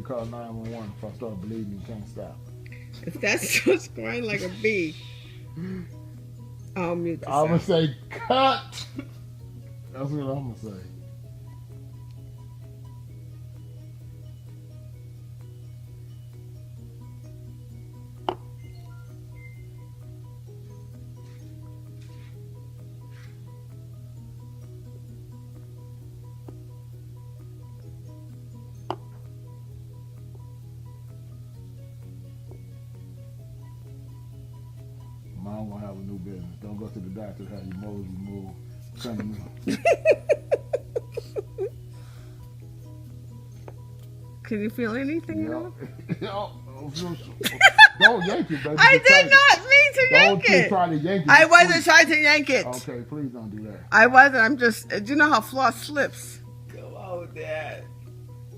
call 911 if I start bleeding and can't stop. If that starts crying like a bee, I'll mute the I'm gonna sound. say cut. That's what I'm gonna say. Mom gonna have a new business. Don't go to the doctor, have your moles removed. Can you feel anything? Don't yank it, baby. I did not mean to yank Don't it. try to yank it. I wasn't trying to yank it. Okay, please don't do that. I wasn't. I'm just. Do you know how floss slips? Come on, Dad.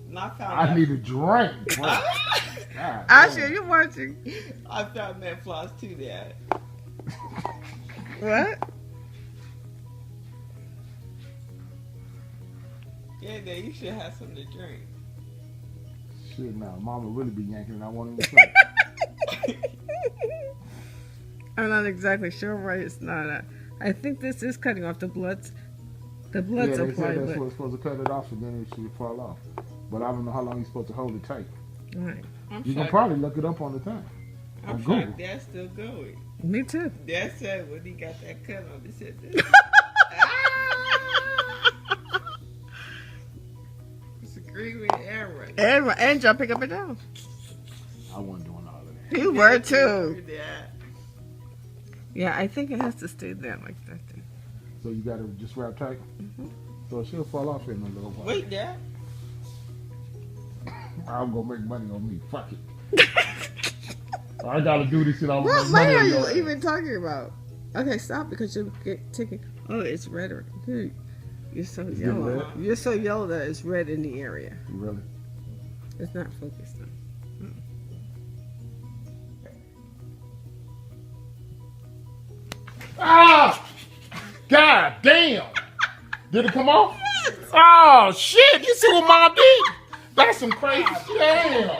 Not found I that. need a drink. God, Ashley, damn. are you watching? I found that floss too, Dad. What? Yeah, Dad, you should have something to drink. Shit, now Mama really be yanking, and I won't even play. I'm not exactly sure why it's not. I think this is cutting off the bloods. The bloods Yeah, they applied. said that's what's supposed to cut it off, and then it should fall off. But I don't know how long you're supposed to hold it tight. Right. You can probably look it up on the thing. I'm on shocked Google. Dad's still going. Me too. Dad said when he got that cut on, he said this. Screaming and running. And jumping up and down. I wasn't doing all of that. You were too. Dad. Yeah, I think it has to stay there like that. Then. So you got to just wrap tight? Mhm. So it should fall off in a little while. Wait, Dad. I'm going to make money on me. Fuck it. I got to do this shit. I'm What make way money are on you your ass. even talking about? Okay, stop because you're taking. Oh, it's red. You're so Is it yellow. red? You're so yellow that it's red in the area. Really? It's not focused though. Ah! God damn! Did it come off? Oh shit! You see what Mom did? That's some crazy shit. Damn!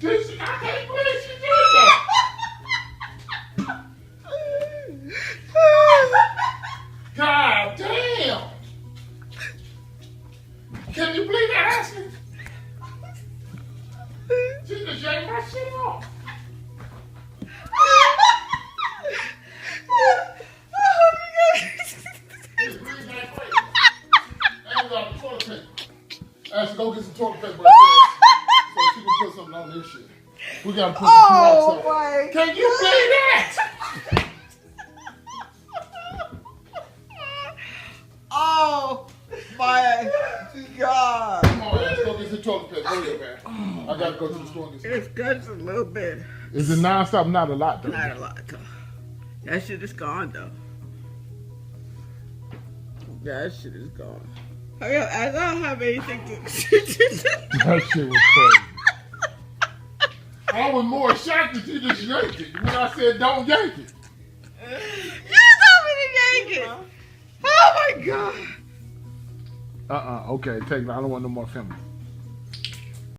This, I can't believe she did that. God damn! Can you believe that, Ashley? She just yanked my shit off. Ashley, go get some toilet paper right there so she can put something on this shit. We gotta put some Oh Clorox on. my! Can you believe that? Oh my God. Come on, Ash, go get some toilet paper. Go ahead, man. I gotta go to the store and get some. It's just a little bit. Is it non-stop? Not a lot, though. Not a lot though. That shit is gone though. That shit is gone. Hurry up, I don't have anything to. That shit was crazy. I was more shocked that you just yanked it when I said don't yank it. You told me to yank it. Oh my god. Okay, take it. I don't want no more filming.